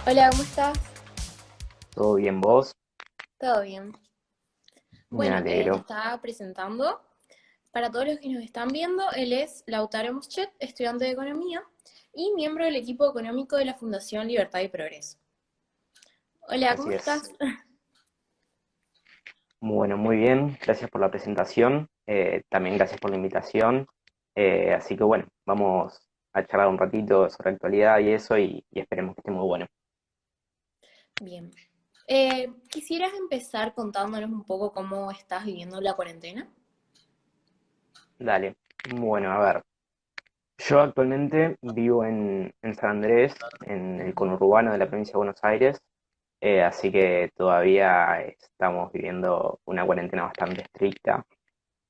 Hola, ¿cómo estás? ¿Todo bien vos? ¿Todo bien? Me Bueno, te alegro. estaba presentando. Para todos los que nos están viendo, él es Lautaro Muschet, estudiante de Economía y miembro del equipo económico de la Fundación Libertad y Progreso. Hola, ¿cómo Así es. estás? Bueno, muy bien. Gracias por la presentación. También gracias por la invitación. Así que bueno, vamos a charlar un ratito sobre actualidad y eso y esperemos que esté muy bueno. Bien. ¿Quisieras empezar contándonos un poco cómo estás viviendo la cuarentena? Dale. Bueno, a ver. Yo actualmente vivo en San Andrés, en el conurbano de la provincia de Buenos Aires, así que todavía estamos viviendo una cuarentena bastante estricta.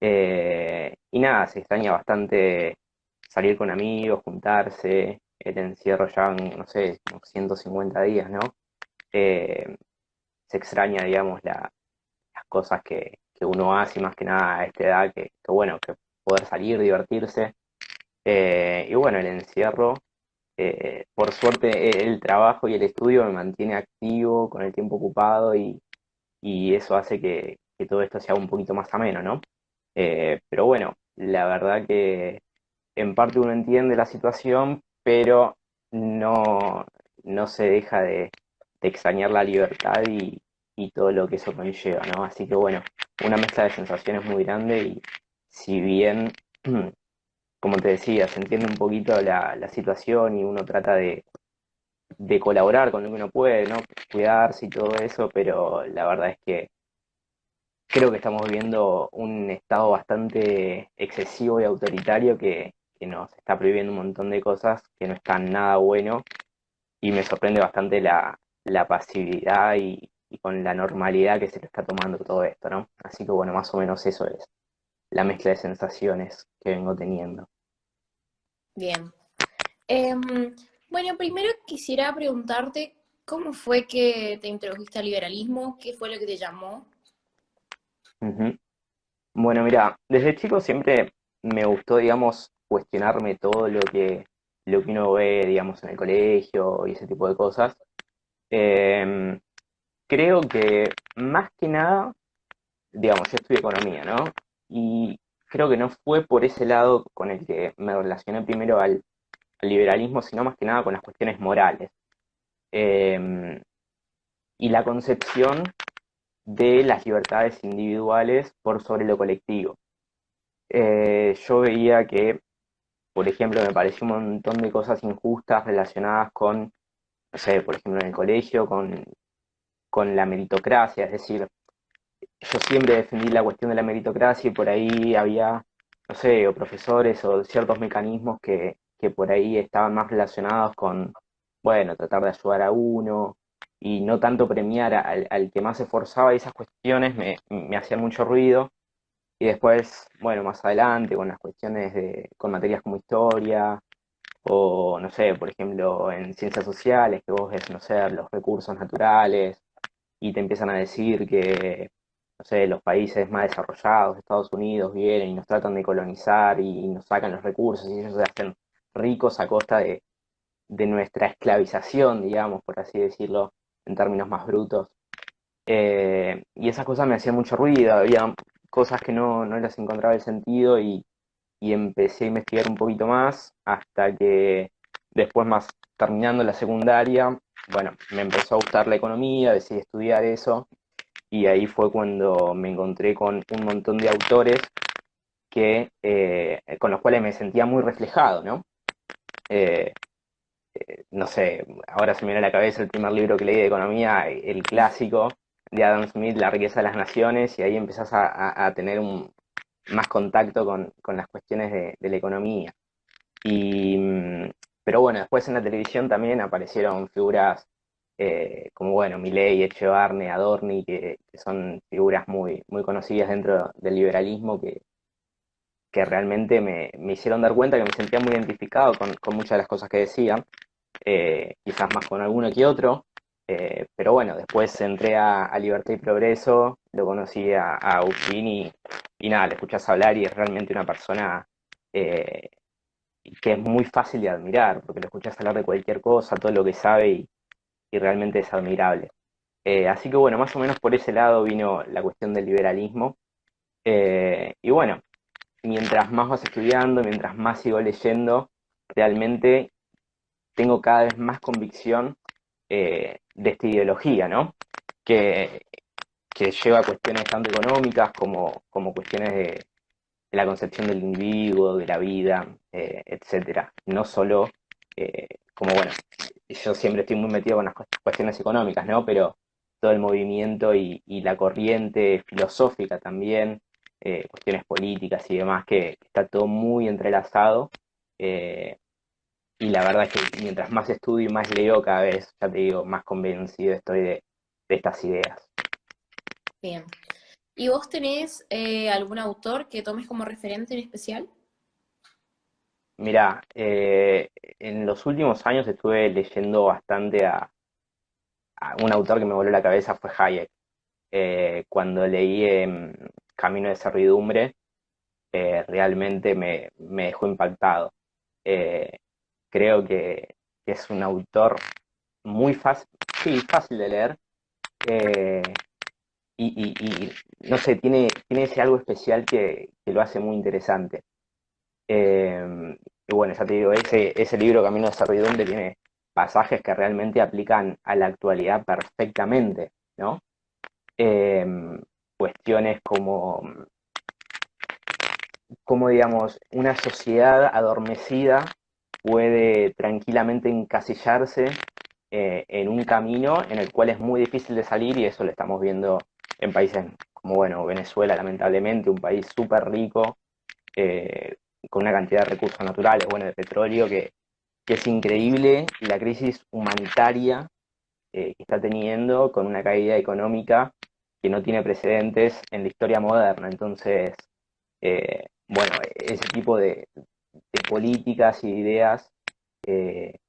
Y nada, se extraña bastante salir con amigos, juntarse, el encierro ya, no sé, como 150 días, ¿no? Eh, Se extraña, digamos, las cosas que uno hace, y más que nada a esta edad, que bueno, que poder salir, divertirse. Y bueno, el encierro, por suerte el trabajo y el estudio me mantiene activo, con el tiempo ocupado y eso hace que todo esto sea un poquito más ameno, ¿no? Pero bueno, la verdad que en parte uno entiende la situación, pero no, no se deja de extrañar la libertad y todo lo que eso conlleva, ¿no? Así que bueno, una mezcla de sensaciones muy grande y si bien, como te decía, se entiende un poquito la situación y uno trata de colaborar con lo que uno puede, ¿no? Cuidarse y todo eso, pero la verdad es que creo que estamos viviendo un estado bastante excesivo y autoritario que nos está prohibiendo un montón de cosas que no están nada bueno y me sorprende bastante la pasividad y con la normalidad que se le está tomando todo esto, ¿no? Así que bueno, más o menos eso es la mezcla de sensaciones que vengo teniendo. Bien. Bueno, primero quisiera preguntarte cómo fue que te introdujiste al liberalismo, qué fue lo que te llamó. Ujú. Bueno, mira, desde chico siempre me gustó, digamos, cuestionarme todo lo que uno ve, digamos, en el colegio y ese tipo de cosas. Eh, Creo que más que nada, digamos, yo estudio economía, ¿no? Y creo que no fue por ese lado con el que me relacioné primero al liberalismo, sino más que nada con las cuestiones morales. Eh, y la concepción de las libertades individuales por sobre lo colectivo. Yo veía que, por ejemplo, me pareció un montón de cosas injustas relacionadas con, no sé, por ejemplo, en el colegio, con la meritocracia, es decir, yo siempre defendí la cuestión de la meritocracia y por ahí había, no sé, o profesores o ciertos mecanismos que por ahí estaban más relacionados con, bueno, tratar de ayudar a uno y no tanto premiar al que más se esforzaba y esas cuestiones me hacían mucho ruido. Y después, bueno, más adelante con las cuestiones con materias como historia o, no sé, por ejemplo, en ciencias sociales, que vos ves, no sé, los recursos naturales y te empiezan a decir que, no sé, los países más desarrollados, Estados Unidos, vienen y nos tratan de colonizar y nos sacan los recursos y ellos se hacen ricos a costa de nuestra esclavización, digamos, por así decirlo, en términos más brutos. Y esas cosas me hacían mucho ruido, había cosas que no las encontraba el sentido y empecé a investigar un poquito más hasta que después más terminando la secundaria, bueno, me empezó a gustar la economía, decidí estudiar eso y ahí fue cuando me encontré con un montón de autores con los cuales me sentía muy reflejado, ¿no? Eh, no sé, ahora se me viene a la cabeza el primer libro que leí de economía, el clásico de Adam Smith, La riqueza de las naciones, y ahí empezás a tener más contacto con las cuestiones de la economía. Y, pero bueno, después en la televisión también aparecieron figuras como, bueno, Milei, Echevarne, Adorni, que son figuras muy conocidas dentro del liberalismo que realmente me hicieron dar cuenta que me sentía muy identificado con muchas de las cosas que decían, quizás más con alguno que otro, pero bueno, después entré a Libertad y Progreso, lo conocí a Agustín y nada, le escuchás hablar y es realmente una persona eh, que es muy fácil de admirar, porque lo escuchás hablar de cualquier cosa, todo lo que sabe y realmente es admirable. Así que bueno, más o menos por ese lado vino la cuestión del liberalismo. Y bueno, mientras más vas estudiando, mientras más sigo leyendo, realmente tengo cada vez más convicción de esta ideología, ¿no? Que, que lleva a cuestiones tanto económicas como cuestiones de la concepción del individuo, de la vida, etcétera. No solo, como bueno, yo siempre estoy muy metido con las cuestiones económicas, ¿no? Pero todo el movimiento y la corriente filosófica también, cuestiones políticas y demás, que está todo muy entrelazado. eh, y la verdad es que mientras más estudio y más leo, cada vez, ya te digo, más convencido estoy de estas ideas. Bien. ¿Y vos tenés algún autor que tomes como referente en especial? Mira, en los últimos años estuve leyendo bastante a un autor que me voló la cabeza, fue Hayek. Cuando leí Camino de Servidumbre, realmente me dejó impactado. Eh, Creo que es un autor muy fácil, sí, fácil de leer, eh, no sé, tiene ese algo especial que lo hace muy interesante. Y bueno, ya te digo, ese libro Camino de Servidumbre tiene pasajes que realmente aplican a la actualidad perfectamente, ¿no? Eh, Cuestiones como, digamos, una sociedad adormecida puede tranquilamente encasillarse en un camino en el cual es muy difícil de salir y eso lo estamos viendo en países como, bueno, Venezuela, lamentablemente, un país súper rico, eh, con una cantidad de recursos naturales, bueno, de petróleo, que es increíble la crisis humanitaria que está teniendo con una caída económica que no tiene precedentes en la historia moderna. Entonces, bueno, ese tipo de políticas y ideas eh,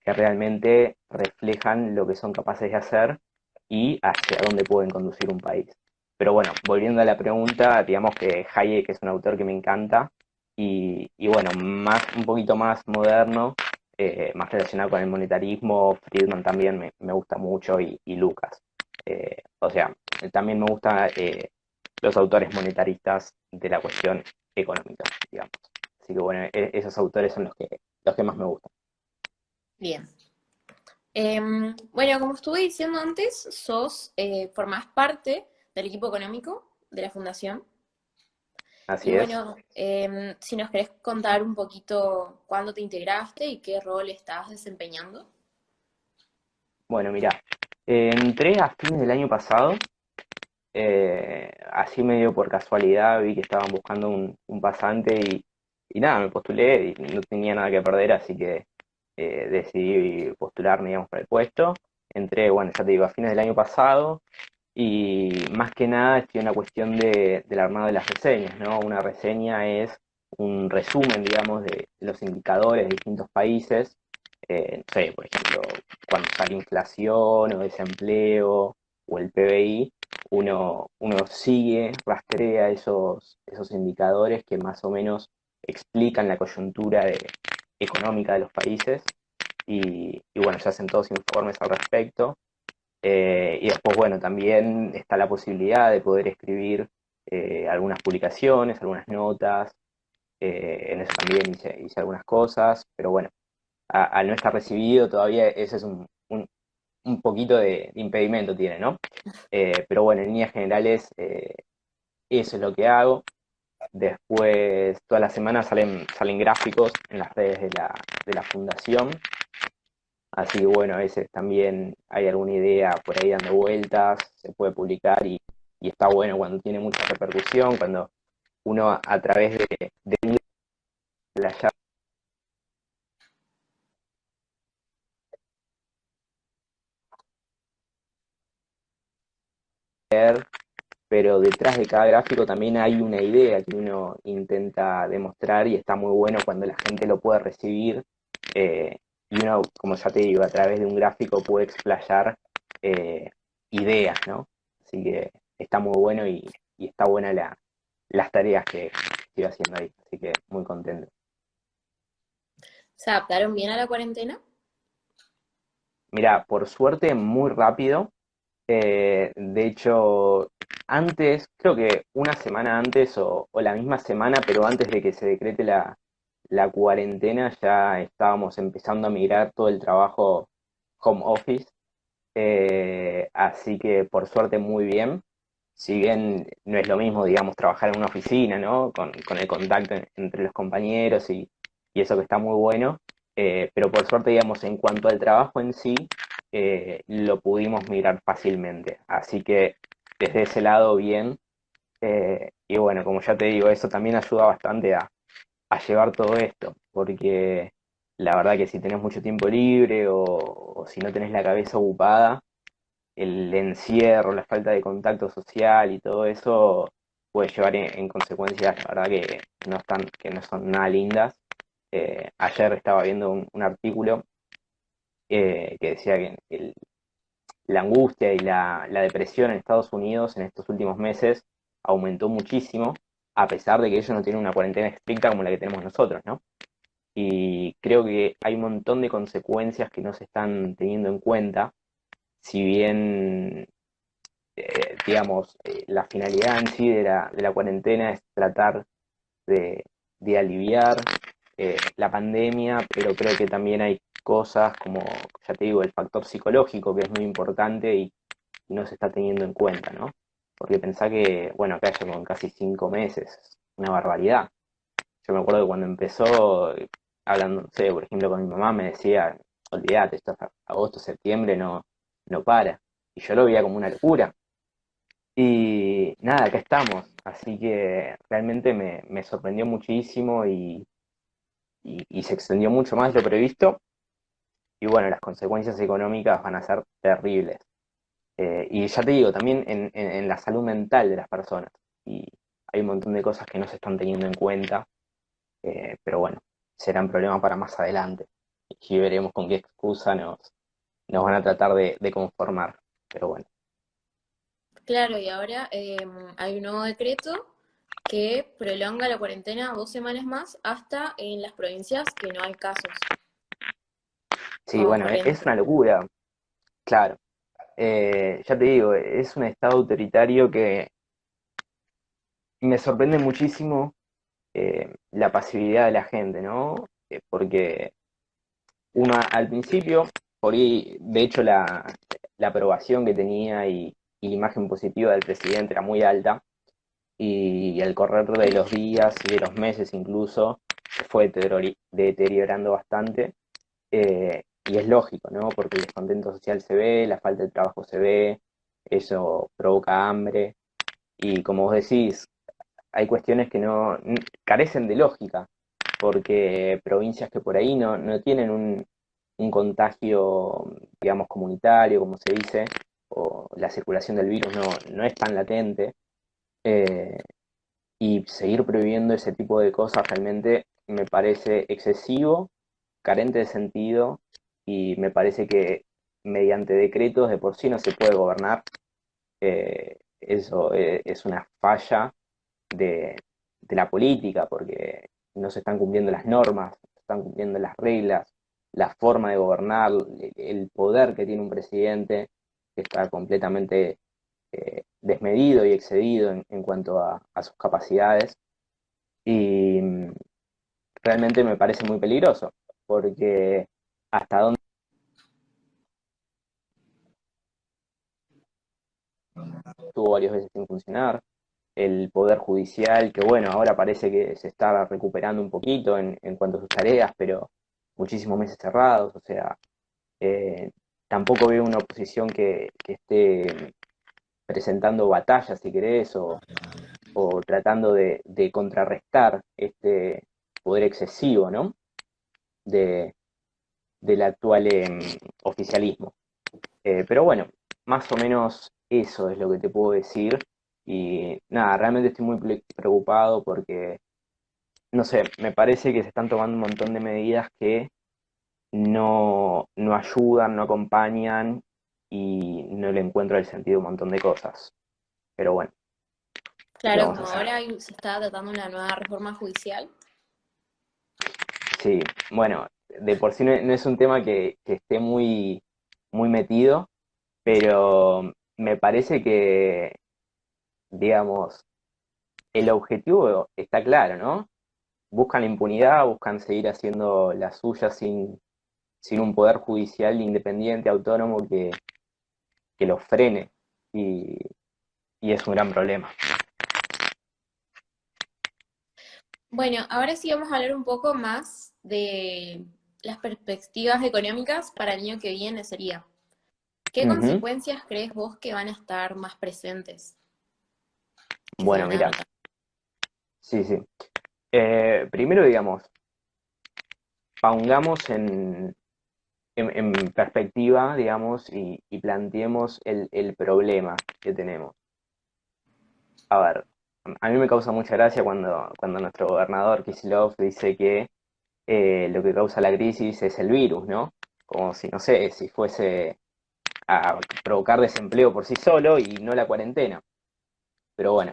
que realmente reflejan lo que son capaces de hacer y hacia dónde pueden conducir un país. Pero bueno, volviendo a la pregunta, digamos que Hayek es un autor que me encanta y bueno, un poquito más moderno, más relacionado con el monetarismo, Friedman también me gusta mucho y Lucas. O sea, también me gustan los autores monetaristas de la cuestión económica, digamos. Así que bueno, esos autores son los que más me gustan. Bien. Bueno, como estuve diciendo antes, formás parte del equipo económico de la fundación. Y Así es. bueno, si nos querés contar un poquito cuándo te integraste y qué rol estás desempeñando. Bueno, mira, entré a fines del año pasado, así medio por casualidad vi que estaban buscando un pasante y nada, me postulé y no tenía nada que perder, así que decidí postularme, digamos, para el puesto. Entré, bueno, ya te digo, a fines del año pasado y más que nada estoy en la cuestión del armado de las reseñas, ¿no? Una reseña es un resumen, digamos, de los indicadores de distintos países. No sé, por ejemplo, cuando sale inflación o desempleo o el PBI, uno sigue, rastrea esos indicadores que más o menos explican la coyuntura económica de los países y bueno, se hacen todos informes al respecto. Y después, bueno, también está la posibilidad de poder escribir algunas publicaciones, algunas notas. En eso también hice algunas cosas, pero bueno, al no estar recibido todavía ese es un poquito de impedimento tiene, ¿no? Pero bueno, en líneas generales eso es lo que hago. Después, todas las semanas salen gráficos en las redes de la fundación. Así que bueno, a veces también hay alguna idea por ahí dando vueltas, se puede publicar y está bueno cuando tiene mucha repercusión, cuando uno a través de la llave, pero detrás de cada gráfico también hay una idea que uno intenta demostrar y está muy bueno cuando la gente lo puede recibir y uno, como ya te digo, a través de un gráfico puede explayar eh, ideas, ¿no? Así que está muy bueno y está buena las tareas que estoy haciendo ahí, así que muy contento. ¿Se adaptaron bien a la cuarentena? Mira, por suerte muy rápido. De hecho, antes, creo que una semana antes o la misma semana, pero antes de que se decrete la cuarentena, ya estábamos empezando a migrar todo el trabajo home office. Así que por suerte muy bien. Si bien no es lo mismo, digamos, trabajar en una oficina, ¿no? Con el contacto entre los compañeros y eso que está muy bueno. Pero por suerte, digamos, en cuanto al trabajo en sí, lo pudimos mirar fácilmente. Así que desde ese lado, bien. Y bueno, como ya te digo, eso también ayuda bastante a llevar todo esto, porque la verdad que si tenés mucho tiempo libre o si no tenés la cabeza ocupada, el encierro, la falta de contacto social y todo eso puede llevar en consecuencias, la verdad que no son nada lindas. Ayer estaba viendo un artículo que decía que la angustia y la depresión en Estados Unidos en estos últimos meses aumentó muchísimo, a pesar de que ellos no tienen una cuarentena estricta como la que tenemos nosotros, ¿no? Y creo que hay un montón de consecuencias que no se están teniendo en cuenta, si bien digamos, la finalidad en sí de la cuarentena es tratar de, de aliviar la pandemia, pero creo que también hay cosas como, ya te digo, el factor psicológico que es muy importante y no se está teniendo en cuenta, ¿no? Porque pensá que, bueno, acá ya con casi 5 meses, una barbaridad. Yo me acuerdo que cuando empezó, hablando, no sé, por ejemplo, con mi mamá me decía, olvídate, esto es agosto, septiembre, no para. Y yo lo veía como una locura. Y nada, acá estamos. Así que realmente me sorprendió muchísimo y se extendió mucho más de lo previsto. Y bueno, las consecuencias económicas van a ser terribles. Y ya te digo, también en la salud mental de las personas. Y hay un montón de cosas que no se están teniendo en cuenta. Pero bueno, serán problemas para más adelante. Y veremos con qué excusa nos van a tratar de conformar. Pero bueno. Claro, y ahora hay un nuevo decreto que prolonga la cuarentena 2 semanas más hasta en las provincias que no hay casos, Sí, como bueno, por es una ejemplo. locura, claro. Ya te digo, es un estado autoritario que me sorprende muchísimo la pasividad de la gente, ¿no? Porque uno al principio, por ahí, de hecho la aprobación que tenía y la imagen positiva del presidente era muy alta y al correr de los días y de los meses incluso se fue deteriorando bastante. Y es lógico, ¿no? Porque el descontento social se ve, la falta de trabajo se ve, eso provoca hambre. Y como vos decís, hay cuestiones que no carecen de lógica, porque provincias que por ahí no tienen un contagio, digamos, comunitario, como se dice, o la circulación del virus no es tan latente, eh, y seguir prohibiendo ese tipo de cosas realmente me parece excesivo, carente de sentido, y me parece que mediante decretos de por sí no se puede gobernar. Eso es una falla de, de la política, porque no se están cumpliendo las normas, no se están cumpliendo las reglas, la forma de gobernar, el poder que tiene un presidente, que está completamente desmedido y excedido en cuanto a sus capacidades. Y realmente me parece muy peligroso, porque hasta dónde estuvo varias veces sin funcionar, el Poder Judicial, que bueno, ahora parece que se está recuperando un poquito en cuanto a sus tareas, pero muchísimos meses cerrados, o sea, eh, tampoco veo una oposición que esté presentando batallas, si querés, o tratando de contrarrestar este poder excesivo, ¿no? De, del actual oficialismo. Pero bueno, más o menos eso es lo que te puedo decir. Y nada, realmente estoy muy preocupado porque, no sé, me parece que se están tomando un montón de medidas que no ayudan, no acompañan y no le encuentro el sentido a un montón de cosas. Pero bueno, ¿qué Claro, vamos a como hacer? ahora se está tratando una nueva reforma judicial. Sí, bueno, de por sí no es un tema que esté muy muy metido, pero me parece que, digamos, el objetivo está claro, ¿no? Buscan la impunidad, buscan seguir haciendo la suya sin un poder judicial independiente, autónomo que los frene. Y, y es un gran problema. Bueno, ahora sí vamos a hablar un poco más de las perspectivas económicas para el año que viene sería. ¿Qué Ujú. consecuencias crees vos que van a estar más presentes, que se Bueno, van a mira, notar? sí, sí. Primero, digamos, pongamos en perspectiva, digamos, y planteemos el problema que tenemos. A ver, a mí me causa mucha gracia cuando nuestro gobernador Kicillof dice que lo que causa la crisis es el virus, ¿no? Como si, no sé, si fuese a provocar desempleo por sí solo y no la cuarentena. Pero bueno,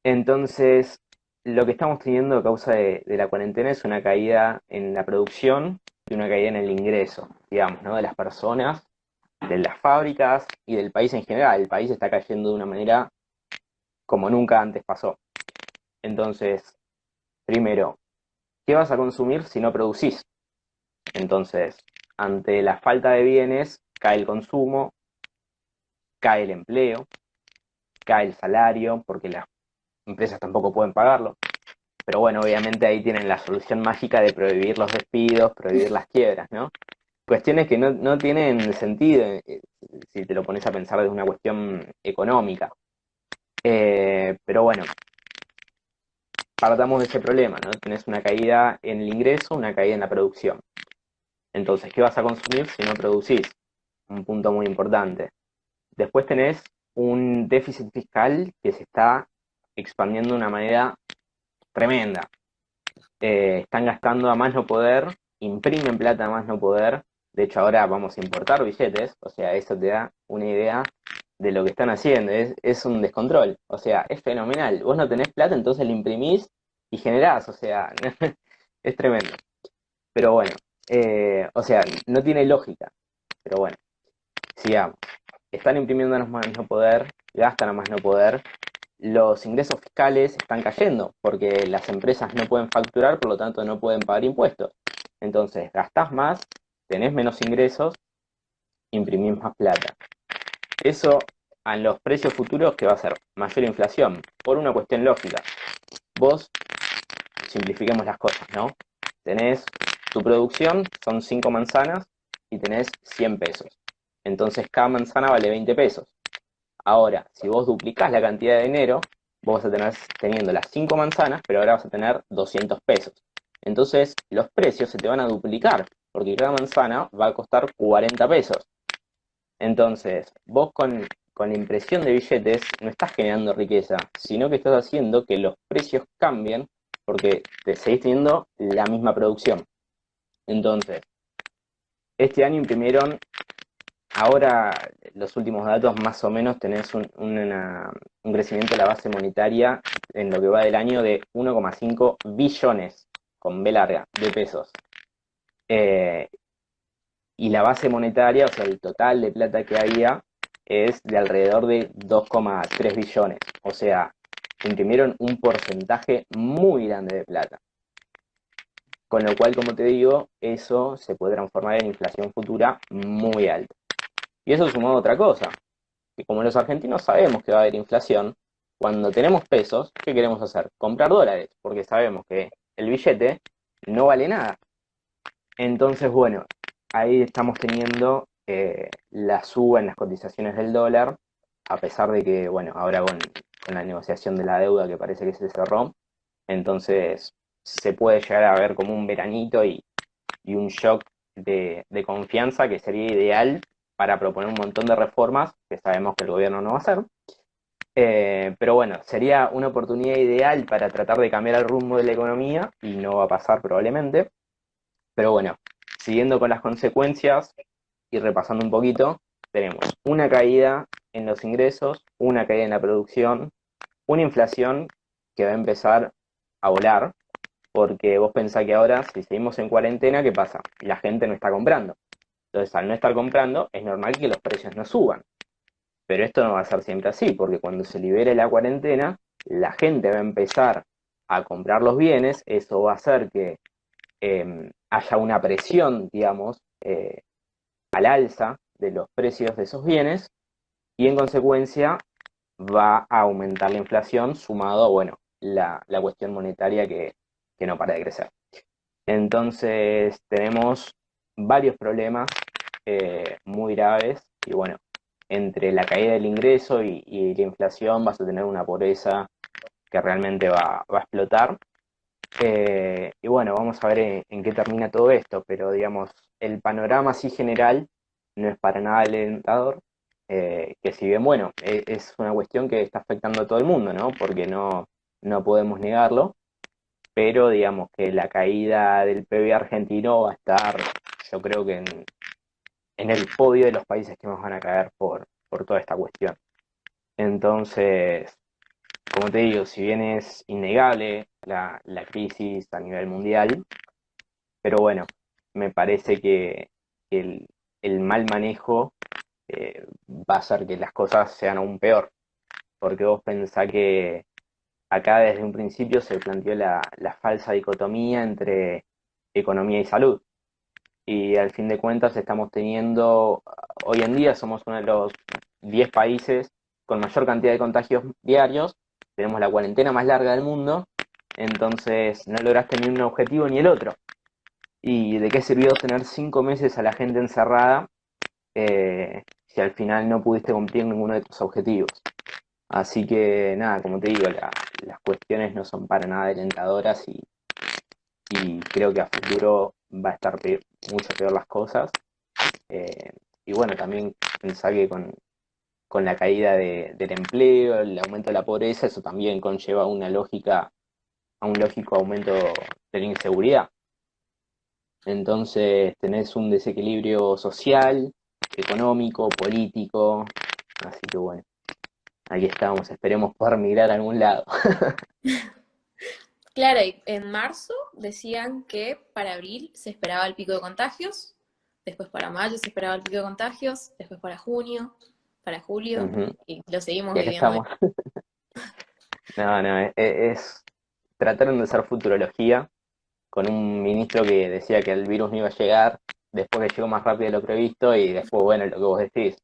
entonces lo que estamos teniendo a causa de la cuarentena es una caída en la producción y una caída en el ingreso, digamos, ¿no? De las personas, de las fábricas y del país en general. El país está cayendo de una manera como nunca antes pasó. Entonces, primero, ¿qué vas a consumir si no producís? Entonces, ante la falta de bienes, cae el consumo, cae el empleo, cae el salario, porque las empresas tampoco pueden pagarlo. Pero bueno, obviamente ahí tienen la solución mágica de prohibir los despidos, prohibir las quiebras, ¿no? Cuestiones que no tienen sentido si te lo pones a pensar desde una cuestión económica. Pero bueno, partamos de ese problema, ¿no? Tenés una caída en el ingreso, una caída en la producción. Entonces, ¿qué vas a consumir si no producís? Un punto muy importante. Después tenés un déficit fiscal que se está expandiendo de una manera tremenda. Están gastando a más no poder, imprimen plata a más no poder. De hecho, ahora vamos a importar billetes, o sea, eso te da una idea de lo que están haciendo. Es un descontrol, o sea, es fenomenal. Vos no tenés plata, entonces la imprimís y generás, o sea, es tremendo. Pero bueno, o sea, no tiene lógica. Pero bueno, sigamos. Están imprimiendo a más no poder, gastan a más no poder, los ingresos fiscales están cayendo porque las empresas no pueden facturar, por lo tanto no pueden pagar impuestos. Entonces, gastás más, tenés menos ingresos, imprimís más plata. Eso a los precios futuros, ¿qué va a ser? Mayor inflación, por una cuestión lógica. Vos, simplifiquemos las cosas, ¿no? Tenés tu producción, son 5 manzanas y tenés 100 pesos. Entonces cada manzana vale 20 pesos. Ahora, si vos duplicás la cantidad de dinero, vos vas a tener teniendo las 5 manzanas, pero ahora vas a tener 200 pesos. Entonces, los precios se te van a duplicar, porque cada manzana va a costar 40 pesos. Entonces, vos con la impresión de billetes no estás generando riqueza, sino que estás haciendo que los precios cambien porque te seguís teniendo la misma producción. Entonces, este año imprimieron. Ahora, los últimos datos, más o menos, tenés un crecimiento de la base monetaria en lo que va del año de 1,5 billones, con B larga, de pesos. Eh, y la base monetaria, o sea, el total de plata que había, es de alrededor de 2,3 billones. O sea, imprimieron un porcentaje muy grande de plata. Con lo cual, como te digo, eso se puede transformar en inflación futura muy alta. Y eso sumado a otra cosa, que como los argentinos sabemos que va a haber inflación, cuando tenemos pesos, ¿qué queremos hacer? Comprar dólares, porque sabemos que el billete no vale nada. Entonces, bueno, ahí estamos teniendo la suba en las cotizaciones del dólar, a pesar de que, bueno, ahora con la negociación de la deuda que parece que se cerró, entonces se puede llegar a ver como un veranito y un shock de confianza que sería ideal para proponer un montón de reformas que sabemos que el gobierno no va a hacer. Pero bueno, sería una oportunidad ideal para tratar de cambiar el rumbo de la economía y no va a pasar probablemente. Pero bueno, siguiendo con las consecuencias y repasando un poquito, tenemos una caída en los ingresos, una caída en la producción, una inflación que va a empezar a volar, porque vos pensás que ahora, si seguimos en cuarentena, ¿qué pasa? La gente no está comprando. Entonces, al no estar comprando, es normal que los precios no suban. Pero esto no va a ser siempre así, porque cuando se libere la cuarentena, la gente va a empezar a comprar los bienes, eso va a hacer que haya una presión, digamos, al alza de los precios de esos bienes y en consecuencia va a aumentar la inflación sumado a, bueno, la cuestión monetaria que no para de crecer. Entonces tenemos varios problemas muy graves y bueno, entre la caída del ingreso y la inflación vas a tener una pobreza que realmente va a explotar. Y bueno, vamos a ver en qué termina todo esto, pero digamos, el panorama así general no es para nada alentador, que si bien, bueno, es una cuestión que está afectando a todo el mundo, ¿no? Porque no podemos negarlo, pero digamos que la caída del PBI argentino va a estar, yo creo que en el podio de los países que más van a caer por toda esta cuestión. Entonces, como te digo, si bien es innegable la crisis a nivel mundial, pero bueno, me parece que el mal manejo va a hacer que las cosas sean aún peor, porque vos pensás que acá desde un principio se planteó la falsa dicotomía entre economía y salud, y al fin de cuentas estamos teniendo, hoy en día somos uno de los 10 países con mayor cantidad de contagios diarios, tenemos la cuarentena más larga del mundo, entonces no lograste ni un objetivo ni el otro. ¿Y de qué sirvió tener 5 meses a la gente encerrada si al final no pudiste cumplir ninguno de tus objetivos? Así que nada, como te digo, las cuestiones no son para nada alentadoras y creo que a futuro va a estar mucho peor las cosas. Eh, y bueno, también pensar que con la caída del empleo, el aumento de la pobreza, eso también conlleva a un lógico aumento de la inseguridad. Entonces tenés un desequilibrio social, económico, político, así que bueno, aquí estamos, esperemos poder migrar a algún lado. Claro, y en marzo decían que para abril se esperaba el pico de contagios, después para mayo se esperaba el pico de contagios, después para junio, para julio, Ujú. y lo seguimos Y acá viviendo. estamos. No, no, trataron de hacer futurología con un ministro que decía que el virus no iba a llegar, después que llegó más rápido de lo previsto y después, bueno, lo que vos decís,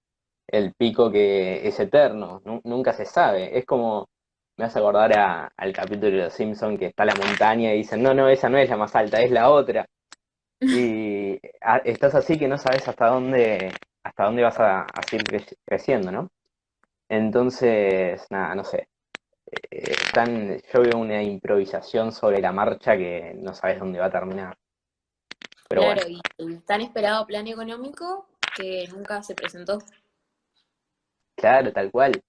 el pico que es eterno, nunca se sabe. Es como, me hace acordar al capítulo de Los Simpsons que está la montaña y dicen, no, no, esa no es la más alta, es la otra. Y estás así que no sabes hasta dónde vas a seguir creciendo, ¿no? Entonces, nada, no sé. Yo veo una improvisación sobre la marcha que no sabes dónde va a terminar. Pero bueno, Claro, y el tan esperado plan económico que nunca se presentó. claro, tal cual.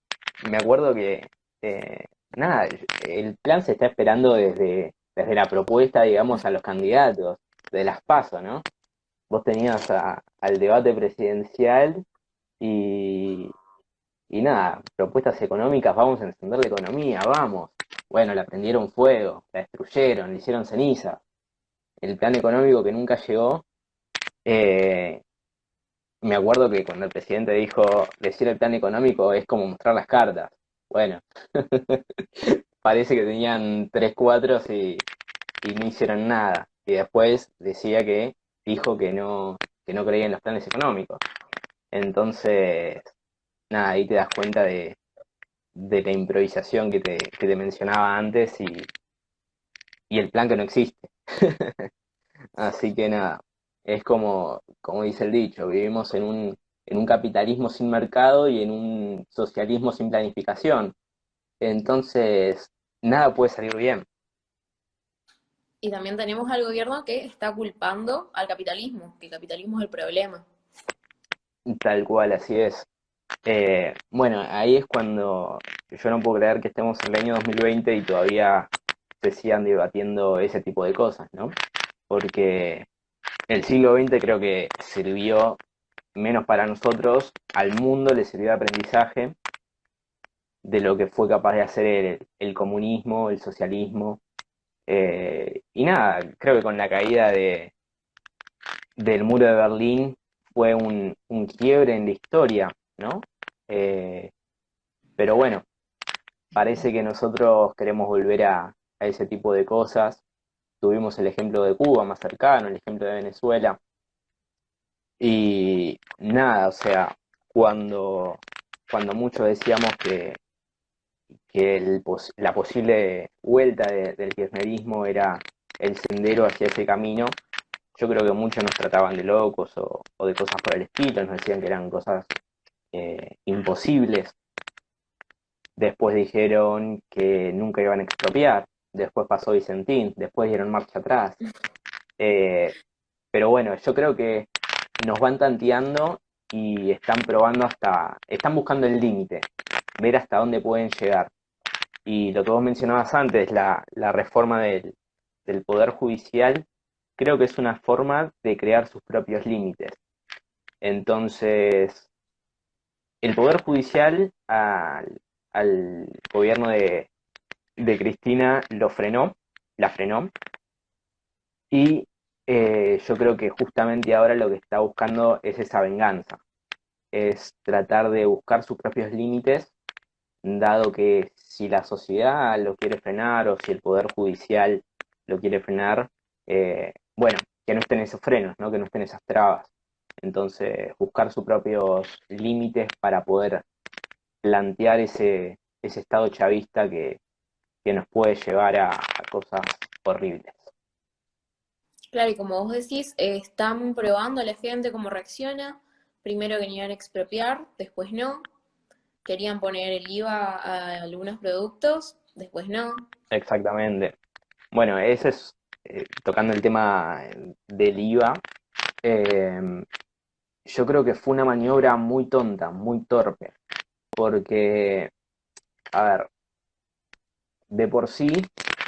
Me acuerdo que, eh, nada, el plan se está esperando desde la propuesta, digamos, a los candidatos, de las PASO, ¿no? Vos tenías al debate presidencial y, y nada, propuestas económicas, vamos a encender la economía, vamos. Bueno, la prendieron fuego, la destruyeron, le hicieron ceniza. El plan económico que nunca llegó, eh, me acuerdo que cuando el presidente dijo, decir el plan económico es como mostrar las cartas. Bueno, parece que tenían tres cuatros y no hicieron nada. Y después decía dijo que no creía en los planes económicos. Entonces, nada, ahí te das cuenta de la improvisación que te mencionaba antes y el plan que no existe. Así que nada, es como dice el dicho, vivimos en un capitalismo sin mercado y en un socialismo sin planificación. Entonces, nada puede salir bien. Y también tenemos al gobierno que está culpando al capitalismo, que el capitalismo es el problema. Tal cual, así es. Bueno, ahí es cuando yo no puedo creer que estemos en el año 2020 y todavía se sigan debatiendo ese tipo de cosas, ¿no? Porque el siglo XX creo que sirvió menos para nosotros, al mundo le sirvió de aprendizaje de lo que fue capaz de hacer el comunismo, el socialismo. Y nada, creo que con la caída del muro de Berlín fue un quiebre en la historia, ¿no? Eh, pero bueno, parece que nosotros queremos volver a ese tipo de cosas. Tuvimos el ejemplo de Cuba más cercano, el ejemplo de Venezuela. Y nada, o sea, cuando muchos decíamos que la posible vuelta del kirchnerismo era el sendero hacia ese camino, yo creo que muchos nos trataban de locos o de cosas por el estilo, nos decían que eran cosas imposibles. Después dijeron que nunca iban a expropiar, después pasó Vicentín, después dieron marcha atrás. Eh, pero bueno, yo creo que nos van tanteando y están probando están buscando el límite, ver hasta dónde pueden llegar. Y lo que vos mencionabas antes, la reforma del Poder Judicial, creo que es una forma de crear sus propios límites. Entonces, el Poder Judicial al gobierno de Cristina la frenó, y yo creo que justamente ahora lo que está buscando es esa venganza, es tratar de buscar sus propios límites, dado que si la sociedad lo quiere frenar o si el Poder Judicial lo quiere frenar, bueno, que no estén esos frenos, ¿no? Que no estén esas trabas. Entonces, buscar sus propios límites para poder plantear ese estado chavista que nos puede llevar a cosas horribles. Claro, y como vos decís, están probando a la gente cómo reacciona. Primero querían expropiar, después no. Querían poner el IVA a algunos productos, después no. Exactamente. Bueno, ese es, tocando el tema del IVA, eh, yo creo que fue una maniobra muy tonta, muy torpe, porque, a ver, de por sí,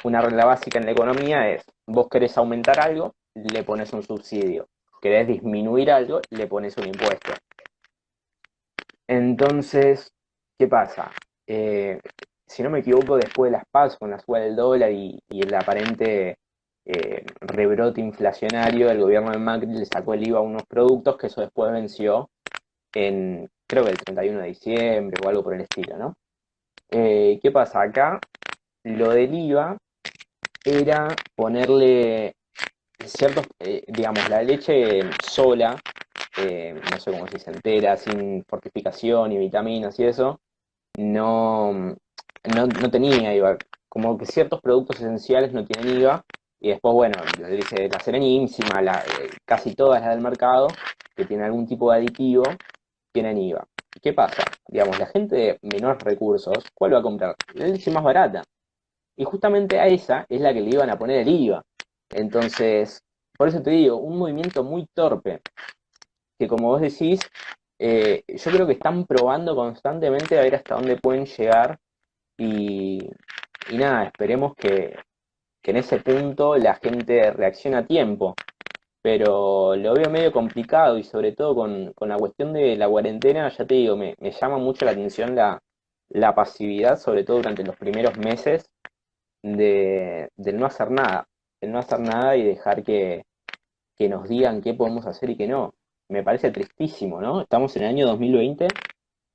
una regla básica en la economía es, vos querés aumentar algo, le pones un subsidio, querés disminuir algo, le pones un impuesto. Entonces, ¿qué pasa? Eh, si no me equivoco, después de las PASO, con la suba del dólar y el aparente rebrote inflacionario, el gobierno de Macri le sacó el IVA a unos productos que eso después venció creo que el 31 de diciembre o algo por el estilo, ¿no? ¿Qué pasa? Acá lo del IVA era ponerle ciertos, digamos, la leche sola, no sé cómo se dice, entera, sin fortificación y vitaminas y eso, no, no tenía IVA. Como que ciertos productos esenciales no tienen IVA. Y después, bueno, dice la Serenísima, casi todas las del mercado, que tienen algún tipo de aditivo, tienen IVA. ¿Qué pasa? Digamos, la gente de menores recursos, ¿cuál va a comprar? La leche más barata. Y justamente a esa es la que le iban a poner el IVA. Entonces, por eso te digo, un movimiento muy torpe, que como vos decís, yo creo que están probando constantemente a ver hasta dónde pueden llegar y, y nada, esperemos que en ese punto la gente reaccione a tiempo, pero lo veo medio complicado y sobre todo con la cuestión de la cuarentena, ya te digo, me llama mucho la atención la pasividad, sobre todo durante los primeros meses, del no hacer nada, el no hacer nada y dejar que nos digan qué podemos hacer y qué no. Me parece tristísimo, ¿no? Estamos en el año 2020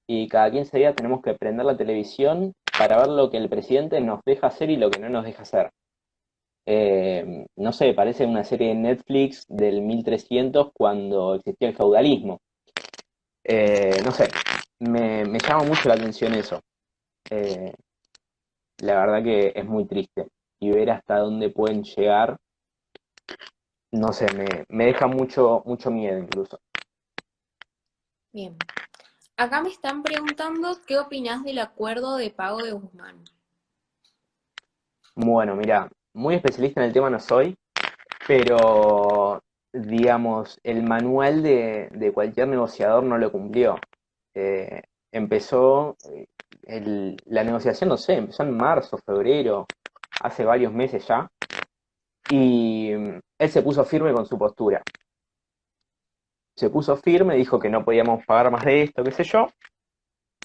y cada 15 días tenemos que prender la televisión para ver lo que el presidente nos deja hacer y lo que no nos deja hacer. No sé, parece una serie de Netflix del 1300 cuando existía el feudalismo. No sé, me llama mucho la atención eso. Eh, la verdad que es muy triste. Y ver hasta dónde pueden llegar, no sé, me deja mucho miedo incluso. Bien. Acá me están preguntando qué opinás del acuerdo de pago de Guzmán. Bueno, mira, muy especialista en el tema no soy, pero digamos, el manual de cualquier negociador no lo cumplió. Eh, empezó la negociación, no sé, empezó en marzo, febrero, hace varios meses ya, y él se puso firme con su postura. Se puso firme, dijo que no podíamos pagar más de esto, qué sé yo,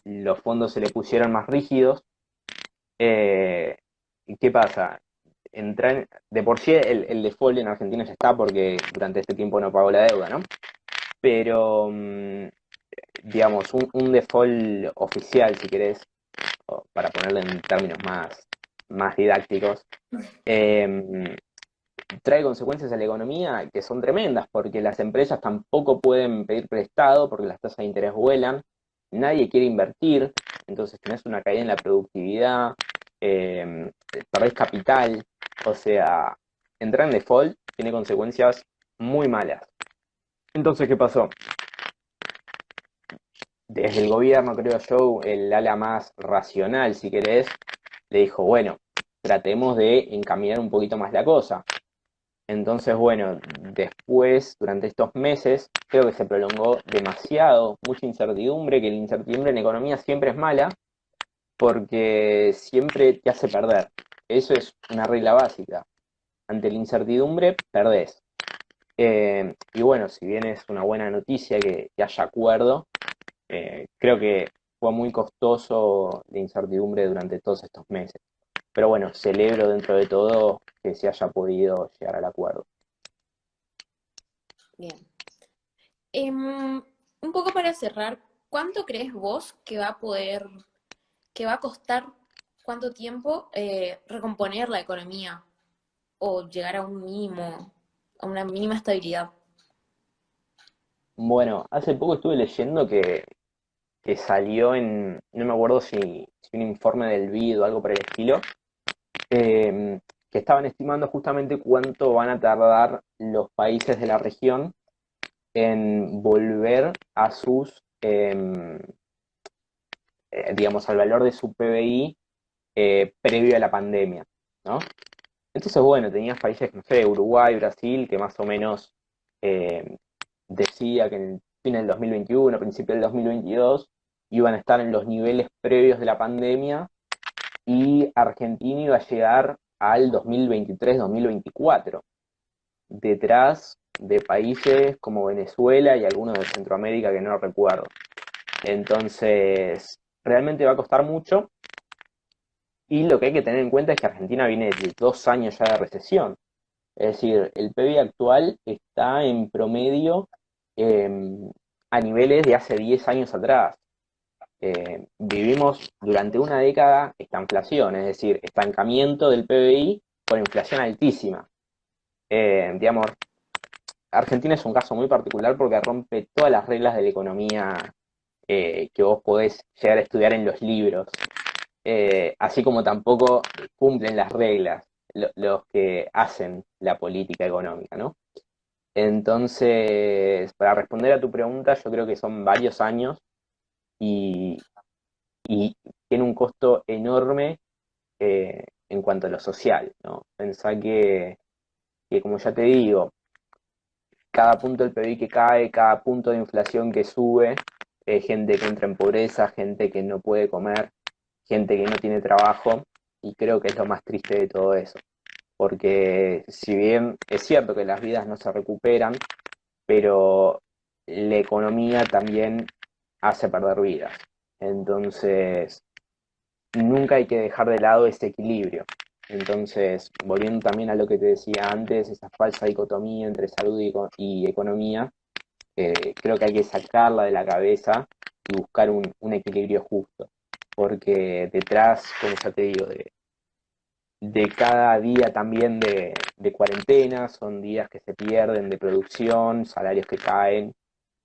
los fondos se le pusieron más rígidos. ¿Y qué pasa? De por sí el default en Argentina ya está porque durante este tiempo no pagó la deuda, ¿no? pero digamos, un default oficial, si querés, o para ponerlo en términos más didácticos, eh, trae consecuencias a la economía que son tremendas, porque las empresas tampoco pueden pedir prestado porque las tasas de interés vuelan, nadie quiere invertir, entonces tenés una caída en la productividad, eh, perdés capital, o sea, entrar en default tiene consecuencias muy malas. Entonces, ¿qué pasó? Desde el gobierno, creo yo, el ala más racional, si querés, le dijo, bueno, tratemos de encaminar un poquito más la cosa. Entonces, bueno, después, durante estos meses, creo que se prolongó demasiado, mucha incertidumbre, que la incertidumbre en economía siempre es mala, porque siempre te hace perder. Eso es una regla básica. Ante la incertidumbre, perdés. Y bueno, si bien es una buena noticia que haya acuerdo, creo que fue muy costoso la incertidumbre durante todos estos meses. Pero bueno, celebro dentro de todo que se haya podido llegar al acuerdo. Bien. Un poco para cerrar, ¿cuánto crees vos que va a poder, que va a costar, cuánto tiempo recomponer la economía o llegar a un mínimo, a una mínima estabilidad? Bueno, hace poco estuve leyendo que salió en, no me acuerdo si un informe del BID o algo por el estilo, que estaban estimando justamente cuánto van a tardar los países de la región en volver a sus, digamos, al valor de su PBI previo a la pandemia, ¿no? Entonces, bueno, tenías países, no sé, Uruguay, Brasil, que más o menos eh, decía que en el fin del 2021, principio del 2022, iban a estar en los niveles previos de la pandemia y Argentina iba a llegar al 2023-2024, detrás de países como Venezuela y algunos de Centroamérica que no recuerdo. Entonces, realmente va a costar mucho y lo que hay que tener en cuenta es que Argentina viene de 2 años ya de recesión. Es decir, el PBI actual está en promedio eh, a niveles de hace 10 años atrás. Vivimos durante una década esta inflación, es decir, estancamiento del PBI con inflación altísima. Digamos, Argentina es un caso muy particular porque rompe todas las reglas de la economía que vos podés llegar a estudiar en los libros, así como tampoco cumplen las reglas los que hacen la política económica, ¿no? Entonces, para responder a tu pregunta, yo creo que son varios años y, y tiene un costo enorme en cuanto a lo social, ¿no? Pensá que, como ya te digo, cada punto del PBI que cae, cada punto de inflación que sube, gente que entra en pobreza, gente que no puede comer, gente que no tiene trabajo, y creo que es lo más triste de todo eso. Porque si bien es cierto que las vidas no se recuperan, pero la economía también hace perder vidas. Entonces, nunca hay que dejar de lado ese equilibrio. Entonces, volviendo también a lo que te decía antes, esa falsa dicotomía entre salud y economía, creo que hay que sacarla de la cabeza y buscar un equilibrio justo. Porque detrás, como ya te digo, de cada día también de cuarentena, son días que se pierden de producción, salarios que caen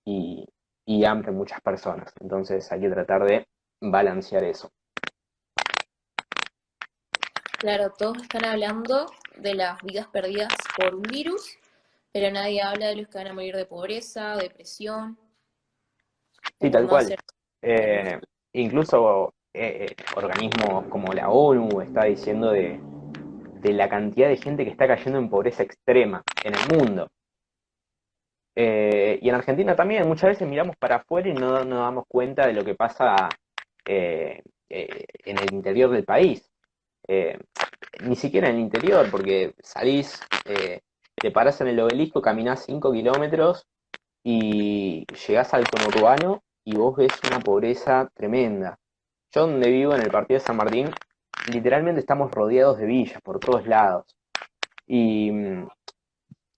y, y hambre en muchas personas. Entonces hay que tratar de balancear eso. Claro, todos están hablando de las vidas perdidas por un virus, pero nadie habla de los que van a morir de pobreza, depresión, Sí, o tal cómo cual. hacer menos. Eh, Incluso organismos como la ONU está diciendo de la cantidad de gente que está cayendo en pobreza extrema en el mundo. Y en Argentina también muchas veces miramos para afuera y no nos damos cuenta de lo que pasa en el interior del país. Eh, Ni siquiera en el interior, porque salís, te parás en el obelisco, caminás 5 kilómetros y llegás al conurbano y vos ves una pobreza tremenda. Yo donde vivo, en el partido de San Martín, literalmente estamos rodeados de villas por todos lados. Y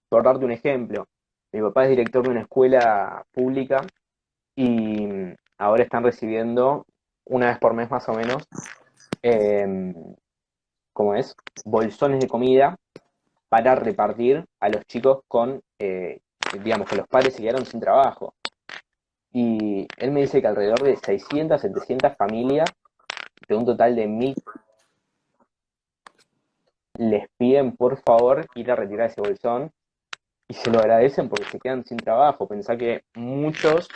por darte un ejemplo, Mi papá es director de una escuela pública y ahora están recibiendo una vez por mes más o menos, eh, como es, bolsones de comida para repartir a los chicos digamos, que los padres se quedaron sin trabajo. Y él me dice que alrededor de 600, 700 familias, de un total de 1000, les piden por favor ir a retirar ese bolsón y se lo agradecen porque se quedan sin trabajo. Pensá que muchos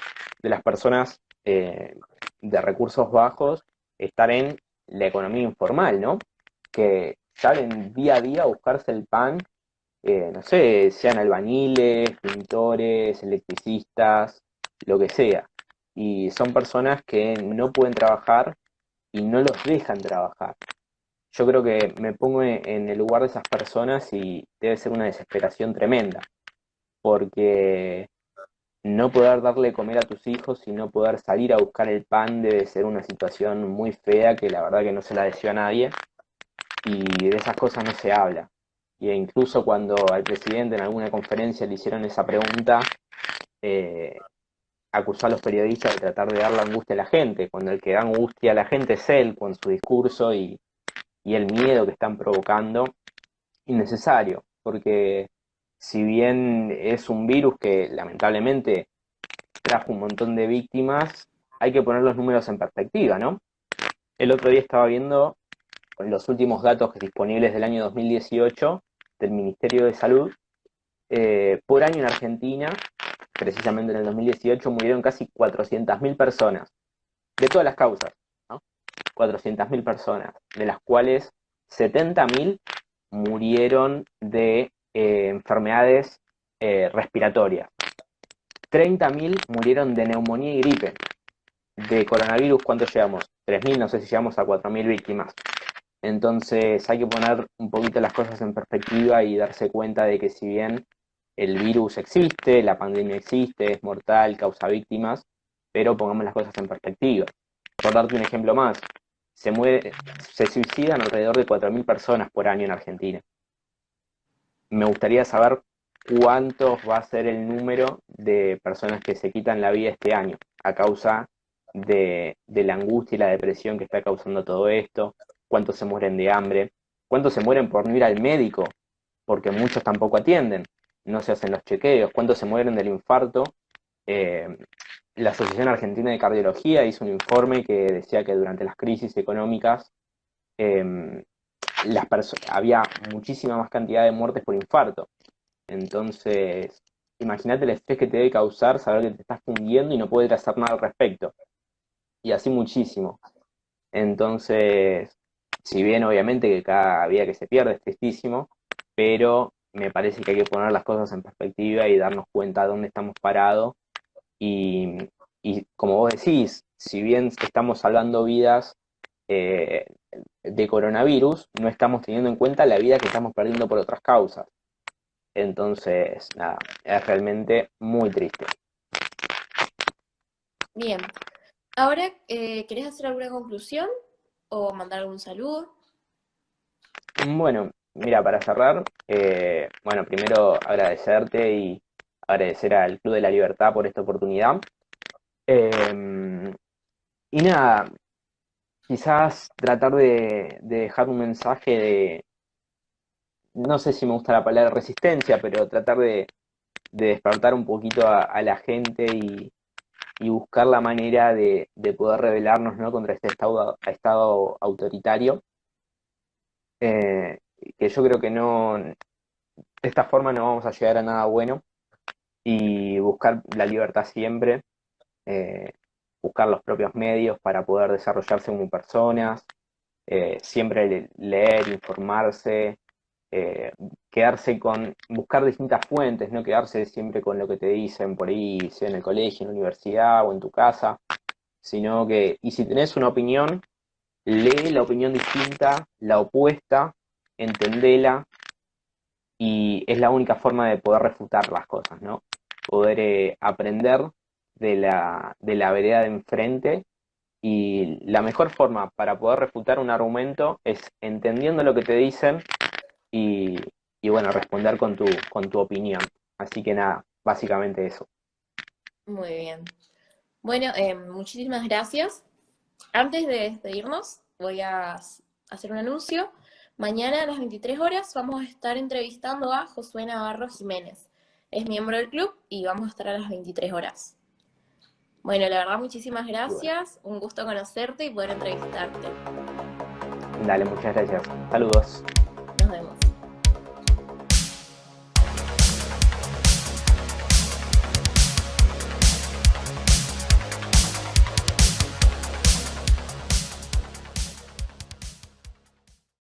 de las personas de recursos bajos están en la economía informal, ¿no? Que salen día a día a buscarse el pan, no sé, sean albañiles, pintores, electricistas, lo que sea. Y son personas que no pueden trabajar y no los dejan trabajar. Yo creo que me pongo en el lugar de esas personas y debe ser una desesperación tremenda, porque no poder darle de comer a tus hijos y no poder salir a buscar el pan debe ser una situación muy fea que la verdad que no se la deseo a nadie y de esas cosas no se habla. Y incluso cuando al presidente en alguna conferencia le hicieron esa pregunta, eh, acusó a los periodistas de tratar de darle angustia a la gente, cuando el que da angustia a la gente es él con su discurso y el miedo que están provocando, innecesario, porque si bien es un virus que lamentablemente trajo un montón de víctimas, hay que poner los números en perspectiva, ¿no? El otro día estaba viendo los últimos datos disponibles del año 2018 del Ministerio de Salud. Por año en Argentina, precisamente en el 2018, murieron casi 400.000 personas, de todas las causas, ¿no? 400.000 personas, de las cuales 70.000 murieron de enfermedades respiratorias. 30.000 murieron de neumonía y gripe. De coronavirus, ¿cuánto llegamos? 3.000, no sé si llegamos a 4.000 víctimas. Entonces hay que poner un poquito las cosas en perspectiva y darse cuenta de que si bien el virus existe, la pandemia existe, es mortal, causa víctimas, pero pongamos las cosas en perspectiva. Por darte un ejemplo más, se suicidan alrededor de 4.000 personas por año en Argentina. Me gustaría saber cuánto va a ser el número de personas que se quitan la vida este año a causa de la angustia y la depresión que está causando todo esto, cuántos se mueren de hambre, cuántos se mueren por no ir al médico, porque muchos tampoco atienden, no se hacen los chequeos, cuántos se mueren del infarto. Eh, la Asociación Argentina de Cardiología hizo un informe que decía que durante las crisis económicas eh, había muchísima más cantidad de muertes por infarto. Entonces, imagínate el estrés que te debe causar saber que te estás fundiendo y no poder hacer nada al respecto. Y así muchísimo. Entonces, si bien obviamente que cada vida que se pierde es tristísimo, pero me parece que hay que poner las cosas en perspectiva y darnos cuenta de dónde estamos parados. Y, y como vos decís, si bien estamos salvando vidas eh, de coronavirus, no estamos teniendo en cuenta la vida que estamos perdiendo por otras causas. Entonces, nada, es realmente muy triste. Bien. Ahora, ¿querés hacer alguna conclusión o mandar algún saludo? Bueno, mira, para cerrar, bueno, primero agradecerte y agradecer al Club de la Libertad por esta oportunidad. Eh, y nada, quizás tratar de dejar un mensaje no sé si me gusta la palabra resistencia, pero tratar de despertar un poquito a la gente y buscar la manera de poder rebelarnos, ¿no?, contra este estado autoritario, eh, que yo creo que no, de esta forma no vamos a llegar a nada bueno y buscar la libertad siempre, eh, buscar los propios medios para poder desarrollarse como personas, siempre leer, informarse, eh, buscar distintas fuentes, no quedarse siempre con lo que te dicen por ahí, sea en el colegio, en la universidad o en tu casa, sino que, y si tenés una opinión, lee la opinión distinta, la opuesta, entendela, y es la única forma de poder refutar las cosas, ¿no? Poder aprender de la vereda de enfrente, y la mejor forma para poder refutar un argumento es entendiendo lo que te dicen y, y bueno, responder con tu opinión. Así que nada, básicamente eso. Muy bien. Bueno, muchísimas gracias. Antes de despedirnos, voy a hacer un anuncio. Mañana a las 23 horas vamos a estar entrevistando a Josué Navarro Jiménez. Es miembro del club y vamos a estar a las 23 horas. Bueno, la verdad, muchísimas Y bueno, gracias. Un gusto conocerte y poder entrevistarte. dale, muchas gracias. Saludos.